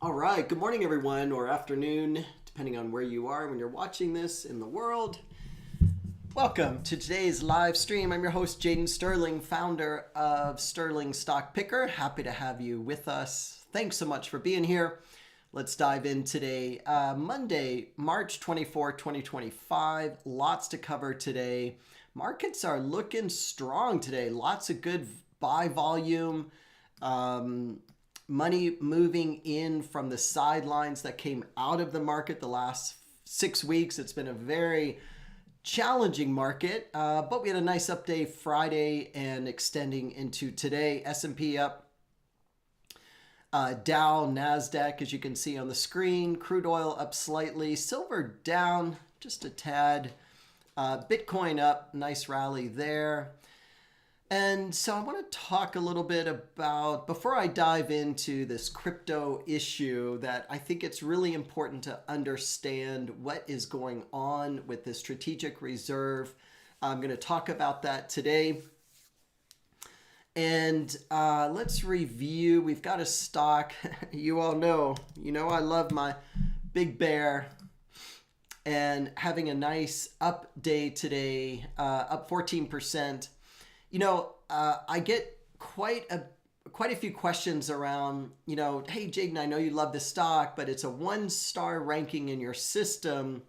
All right, good morning, everyone, or afternoon, depending on where you are when you're watching this in the world. Welcome to today's live stream. I'm your host, Jaden Sterling, founder of Sterling Stock Picker. Happy to have you with us. Thanks so much for being here. Let's dive in today. Monday, March 24, 2025. Lots to cover today. Markets are looking strong today. Lots of good buy volume. Money moving in from the sidelines that came out of the market the last 6 weeks. It's been a very challenging market, but we had a nice update Friday and extending into today. S&P up, Dow, NASDAQ, as you can see on the screen. Crude oil up slightly. Silver down just a tad. Bitcoin up, nice rally there. And so I want to talk a little bit about, before I dive into this crypto issue, that I think it's really important to understand what is going on with the strategic reserve. I'm going to talk about that today. And let's review. We've got a stock. You all know, I love my big bear. And having a nice up day today, up 14%. I get quite a few questions around, hey, Jaden, I know you love this stock, but it's a 1-star ranking in your system.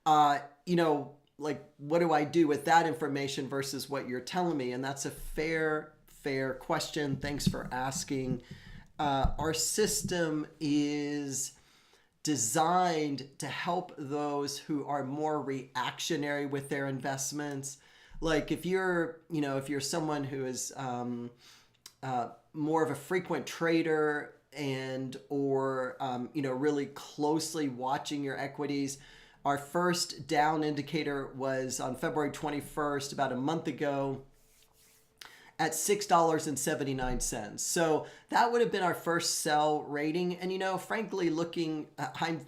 Like, what do I do with that information versus what you're telling me? And that's a fair question. Thanks for asking. Our system is designed to help those who are more reactionary with their investments. Like if you're someone who is more of a frequent trader or really closely watching your equities, our first down indicator was on February 21st, about a month ago, at $6.79. So that would have been our first sell rating. And frankly,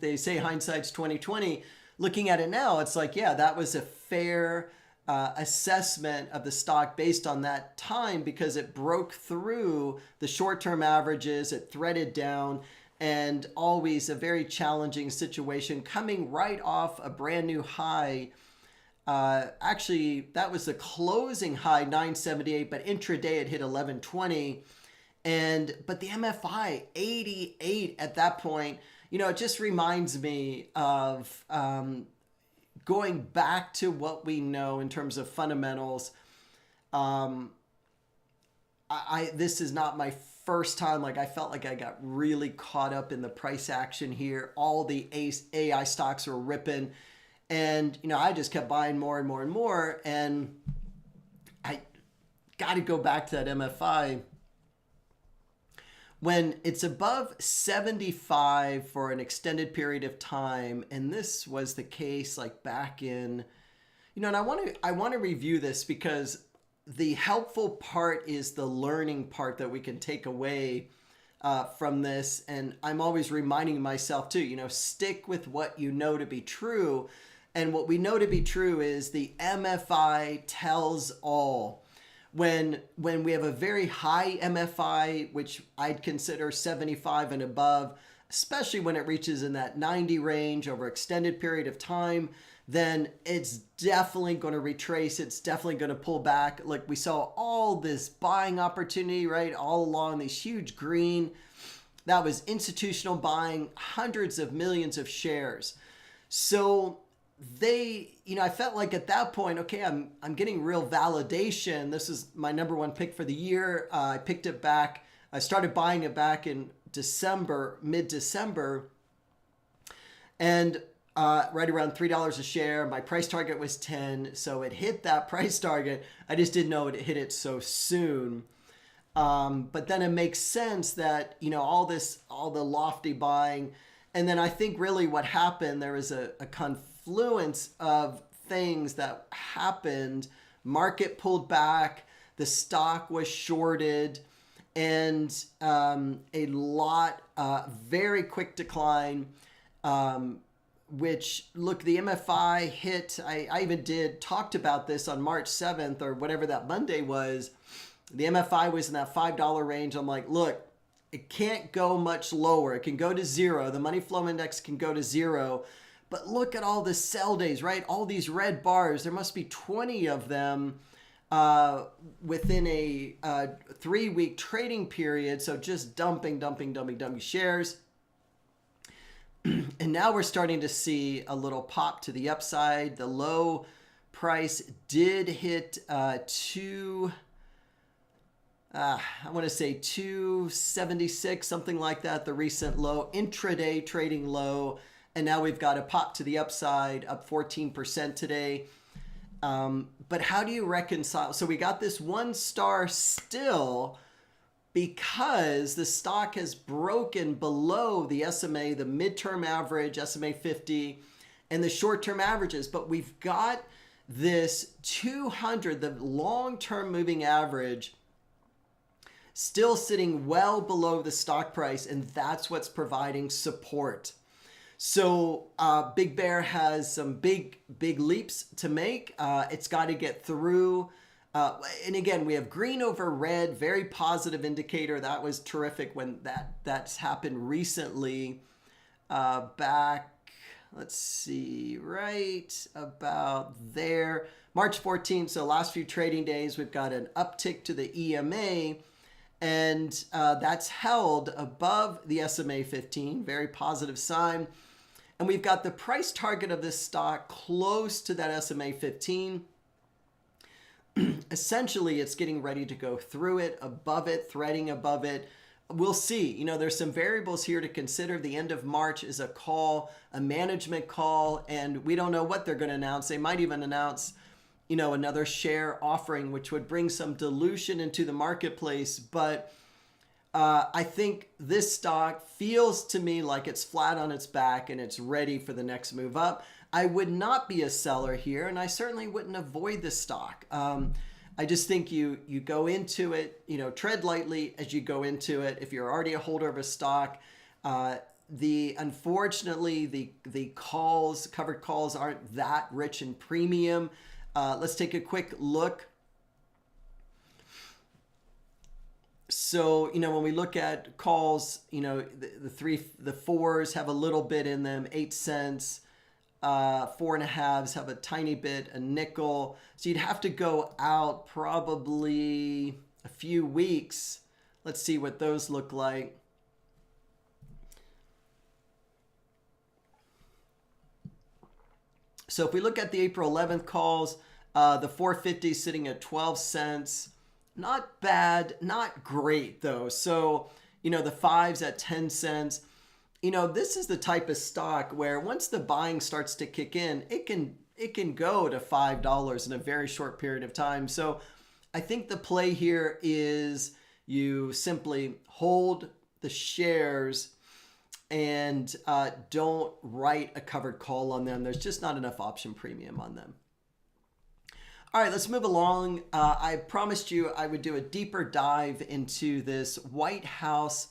they say hindsight's 2020. Looking at it now, it's like, yeah, that was a fair assessment of the stock based on that time, because it broke through the short-term averages, it threaded down, and always a very challenging situation coming right off a brand new high. Actually, that was the closing high, 978, but intraday it hit 1120. But the MFI, 88 at that point. It just reminds me of going back to what we know in terms of fundamentals. This is not my first time. Like, I felt like I got really caught up in the price action here. All the AI stocks were ripping. And, I just kept buying more and more and more. And I got to go back to that MFI. When it's above 75 for an extended period of time, and this was the case like back in, and I want to review this, because the helpful part is the learning part that we can take away from this. And I'm always reminding myself too, stick with what you know to be true. And what we know to be true is the MFI tells all. When we have a very high MFI, which I'd consider 75 and above, especially when it reaches in that 90 range over extended period of time, then it's definitely going to retrace. It's definitely going to pull back. Like we saw all this buying opportunity, right? All along these huge green. That was institutional buying, hundreds of millions of shares. So I felt like at that point, okay, I'm getting real validation. This is my number one pick for the year. I picked it back. I started buying it back in December, mid-December, and right around $3 a share. My price target was 10, so it hit that price target. I just didn't know it hit it so soon. But then it makes sense that, all the lofty buying. And then I think really what happened, there was a confluence of things that happened. Market pulled back, the stock was shorted, and a lot, very quick decline, which, look, the MFI hit, I even talked about this on March 7th or whatever that Monday was. The MFI was in that $5 range. I'm like, look, it can't go much lower. It can go to zero. The money flow index can go to zero. But look at all the sell days, right? All these red bars. There must be 20 of them within a 3-week trading period. So just dumping shares. And now we're starting to see a little pop to the upside. The low price did hit I want to say 276, something like that, the recent low, intraday trading low. And now we've got a pop to the upside, up 14% today. But how do you reconcile? So we got this 1 star still because the stock has broken below the SMA, the midterm average, SMA 50, and the short-term averages. But we've got this 200, the long-term moving average, still sitting well below the stock price, and that's what's providing support. So Big Bear has some big leaps to make. It's got to get through. And again, we have green over red, very positive indicator. That was terrific when that's happened recently. Back, let's see, right about there. March 14th, so last few trading days, we've got an uptick to the EMA. And that's held above the SMA 15, very positive sign. And we've got the price target of this stock close to that SMA 15. Essentially, it's getting ready to go through it, above it, threading above it. We'll see. You know, there's some variables here to consider. The end of March is a call, a management call, and we don't know what they're going to announce. They might even announce, you know, another share offering, which would bring some dilution into the marketplace. But I think this stock feels to me like it's flat on its back and it's ready for the next move up. I would not be a seller here, and I certainly wouldn't avoid the stock. I just think you go into it, you know, tread lightly as you go into it. If you're already a holder of a stock, unfortunately the covered calls aren't that rich in premium. Let's take a quick look. So, you know, when we look at calls, you know, the fours have a little bit in them, 8 cents. 4.5s have a tiny bit, a nickel. So you'd have to go out probably a few weeks. Let's see what those look like. So if we look at the April 11th calls, the 450 sitting at 12 cents. Not bad, not great though. So, you know, the 5s at 10 cents. You know, this is the type of stock where once the buying starts to kick in, it can go to $5 in a very short period of time. So I think the play here is you simply hold the shares and don't write a covered call on them. There's just not enough option premium on them. All right, let's move along. I promised you I would do a deeper dive into this White House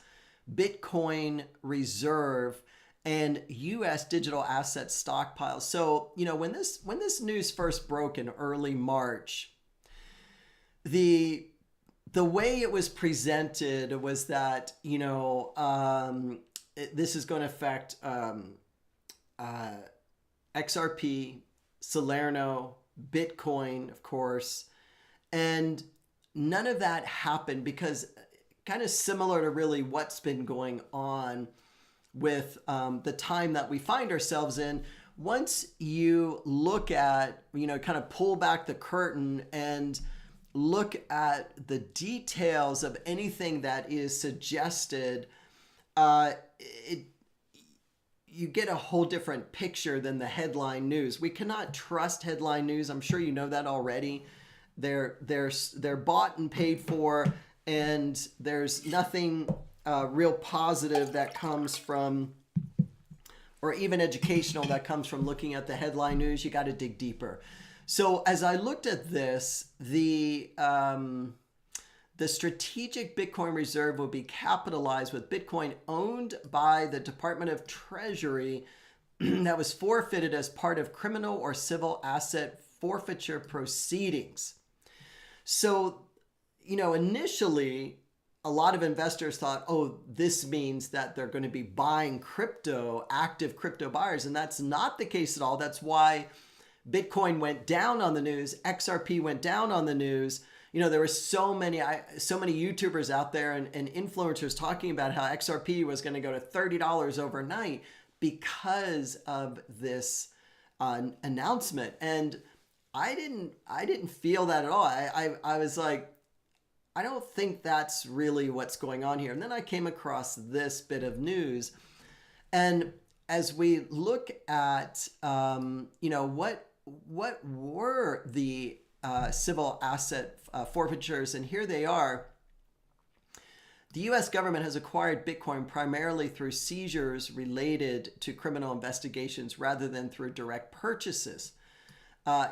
Bitcoin reserve and U.S. digital asset stockpile. So, you know, when this news first broke in early March, the way it was presented was that, you know, this is going to affect XRP, Salerno, Bitcoin, of course, and none of that happened because kind of similar to really what's been going on with the time that we find ourselves in. Once you look at, you know, kind of pull back the curtain and look at the details of anything that is suggested, you get a whole different picture than the headline news. We cannot trust headline news. I'm sure you know that already. They're bought and paid for, and there's nothing real positive that comes from, or even educational that comes from looking at the headline news. You got to dig deeper. So as I looked at this, the strategic Bitcoin reserve will be capitalized with Bitcoin owned by the Department of Treasury that was forfeited as part of criminal or civil asset forfeiture proceedings. So, you know, initially, a lot of investors thought, oh, this means that they're going to be buying crypto, active crypto buyers. And that's not the case at all. That's why Bitcoin went down on the news. XRP went down on the news. You know, there were so many YouTubers out there and influencers talking about how XRP was going to go to $30 overnight because of this announcement. And I didn't feel that at all. I was like, I don't think that's really what's going on here. And then I came across this bit of news. And as we look at, you know, what were the civil asset forfeitures, and here they are. The U.S. government has acquired Bitcoin primarily through seizures related to criminal investigations rather than through direct purchases.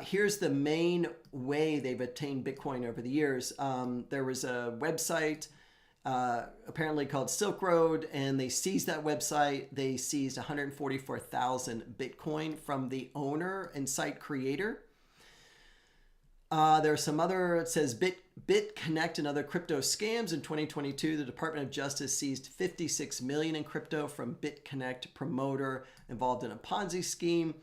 Here's the main way they've obtained Bitcoin over the years. There was a website apparently called Silk Road, and they seized that website. They seized 144,000 Bitcoin from the owner and site creator. There's some other, it says BitConnect and other crypto scams. In 2022, the Department of Justice seized 56 million in crypto from BitConnect promoter involved in a Ponzi scheme.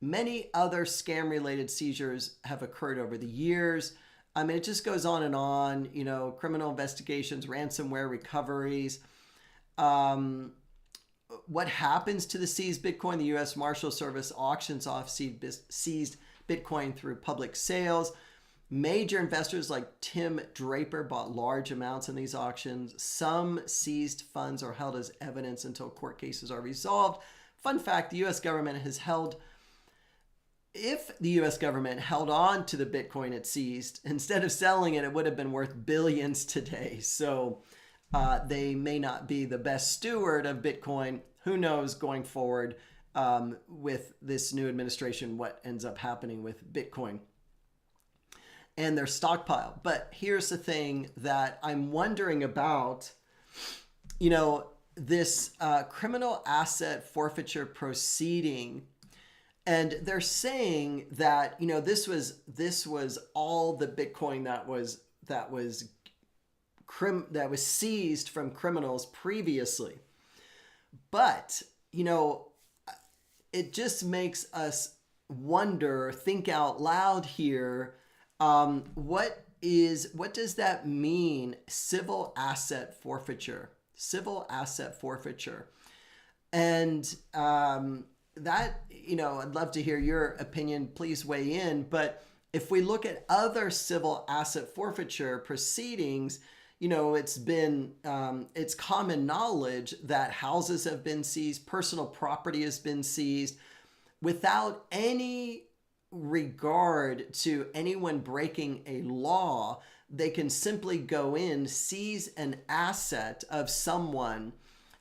Many other scam-related seizures have occurred over the years. I mean, it just goes on and on, you know, criminal investigations, ransomware recoveries. What happens to the seized Bitcoin? The U.S. Marshal Service auctions off seized Bitcoin through public sales. Major investors like Tim Draper bought large amounts in these auctions. Some seized funds are held as evidence until court cases are resolved. Fun fact, the U.S. government has held... If the U.S. government held on to the Bitcoin it seized, instead of selling it, it would have been worth billions today. So they may not be the best steward of Bitcoin. Who knows going forward with this new administration, what ends up happening with Bitcoin and their stockpile. But here's the thing that I'm wondering about, you know, this criminal asset forfeiture proceeding. And they're saying that, you know, this was all the Bitcoin that was seized from criminals previously. But, you know, it just makes us wonder, think out loud here. What does that mean? Civil asset forfeiture. And that, you know, I'd love to hear your opinion. Please weigh in. But if we look at other civil asset forfeiture proceedings, you know, it's common knowledge that houses have been seized, personal property has been seized without any regard to anyone breaking a law. They can simply go in, seize an asset of someone,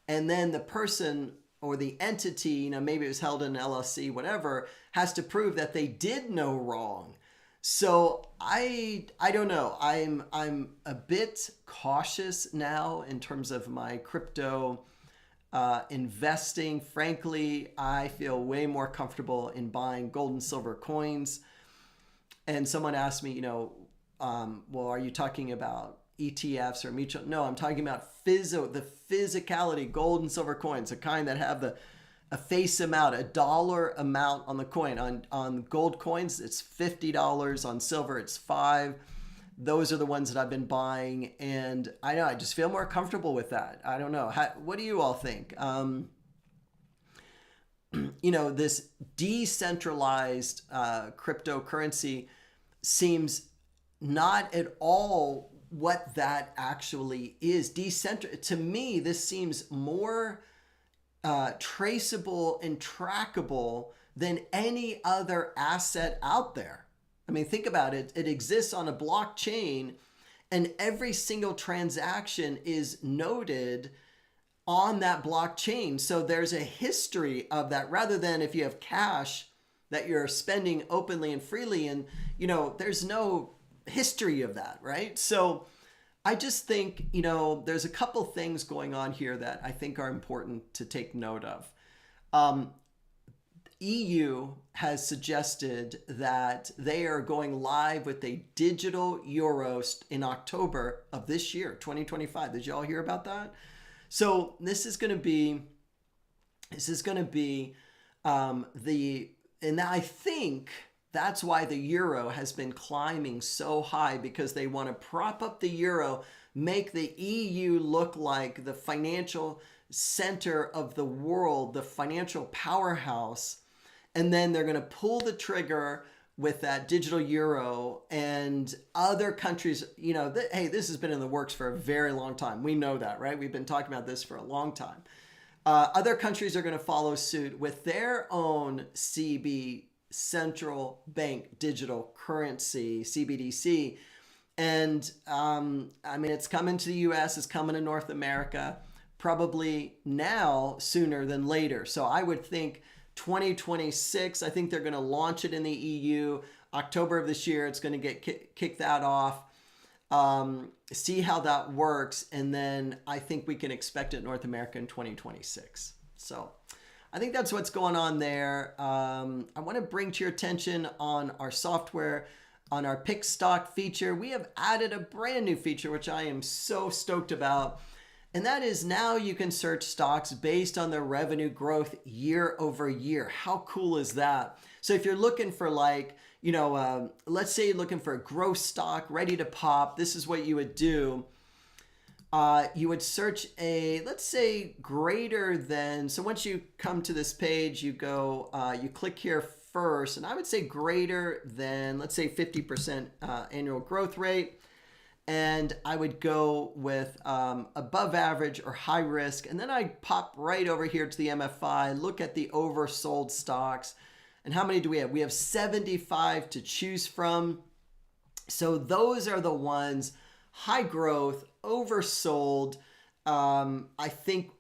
and then the person or the entity, you know, maybe it was held in an LLC, whatever, has to prove that they did no wrong. So I don't know. I'm a bit cautious now in terms of my crypto investing. Frankly, I feel way more comfortable in buying gold and silver coins. And someone asked me, you know, well, are you talking about ETFs or mutual? No, I'm talking about the physicality, gold and silver coins, the kind that have a face amount, a dollar amount on the coin. On gold coins, it's $50. On silver, it's $5. Those are the ones that I've been buying, and I know I just feel more comfortable with that. I don't know. What do you all think? You know, this decentralized cryptocurrency seems not at all what that actually is. To me, this seems more traceable and trackable than any other asset out there. I mean, think about it. It exists on a blockchain, and every single transaction is noted on that blockchain. So there's a history of that, rather than if you have cash that you're spending openly and freely, and, you know, there's no history of that, right? So I just think, you know, there's a couple things going on here that I think are important to take note of. EU has suggested that they are going live with a digital euro in October of this year, 2025. Did you all hear about that? So this is going to be and I think that's why the euro has been climbing so high, because they want to prop up the euro, make the EU look like the financial center of the world, the financial powerhouse. And then they're going to pull the trigger with that digital euro, and other countries, hey, this has been in the works for a very long time. We know that, right? We've been talking about this for a long time. Other countries are going to follow suit with their own CB, central bank digital currency, CBDC. And it's coming to the US, it's coming to North America, probably now sooner than later. So I would think 2026, I think they're going to launch it in the EU. October of this year, it's going to get kick that off. See how that works. And then I think we can expect it in North America in 2026. So I think that's what's going on there. I want to bring to your attention on our software, on our pick stock feature. We have added a brand new feature, which I am so stoked about. And that is, now you can search stocks based on their revenue growth year over year. How cool is that? So if you're looking for let's say you're looking for a growth stock ready to pop, this is what you would do. You would search let's say greater than, so once you come to this page, you go, you click here first, and I would say greater than, let's say 50% annual growth rate. And I would go with above average or high risk. And then I pop right over here to the MFI, look at the oversold stocks. And how many do we have? We have 75 to choose from. So those are the ones, high growth, oversold. I think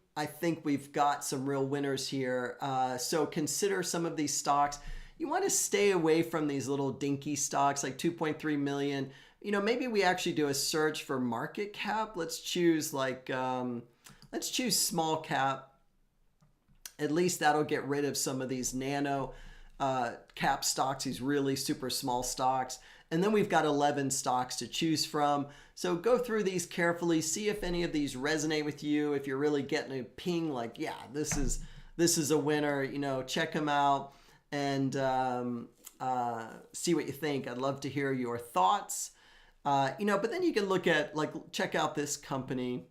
we've got some real winners here. So consider some of these stocks. You want to stay away from these little dinky stocks like 2.3 million. Maybe we actually do a search for market cap. Let's choose let's choose small cap. At least that'll get rid of some of these nano cap stocks, these really super small stocks. And then we've got 11 stocks to choose from. So go through these carefully, see if any of these resonate with you. If you're really getting a ping like, yeah, this is a winner, check them out and see what you think. I'd love to hear your thoughts. But then you can look at, check out this company,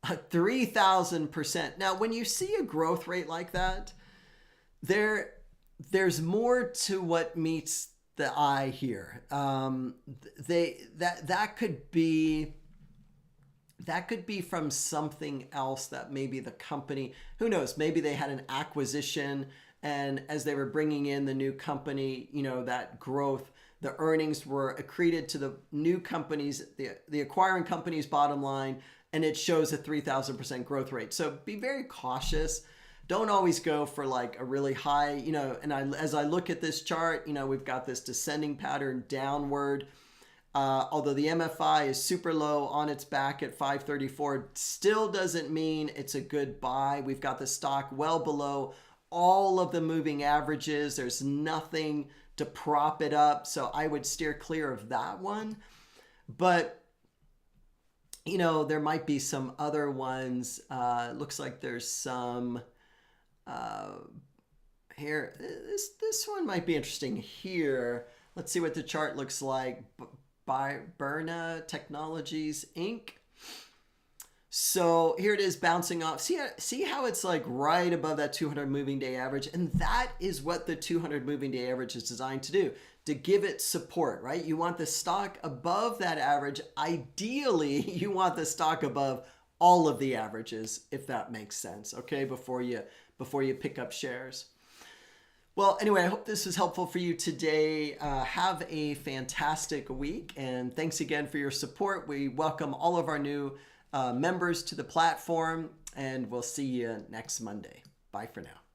3,000%. Now, when you see a growth rate like that, there's more to what meets the eye here. That could be from something else, that maybe the company, who knows, maybe they had an acquisition, and as they were bringing in the new company, that growth, the earnings were accreted to the new companies, the acquiring company's bottom line, and it shows a 3,000% growth rate. So be very cautious. Don't always go for a really high, and as I look at this chart, we've got this descending pattern downward. Although the MFI is super low on its back at 534, still doesn't mean it's a good buy. We've got the stock well below all of the moving averages. There's nothing to prop it up. So I would steer clear of that one. But, there might be some other ones. Looks like there's some here. This one might be interesting here. Let's see what the chart looks like. By Berna Technologies, Inc. So here it is bouncing off. See how it's right above that 200 moving day average? And that is what the 200 moving day average is designed to do, to give it support, right? You want the stock above that average. Ideally, you want the stock above all of the averages, if that makes sense, okay, before you pick up shares. Well, anyway, I hope this was helpful for you today. Have a fantastic week, and thanks again for your support. We welcome all of our new members to the platform, and we'll see you next Monday. Bye for now.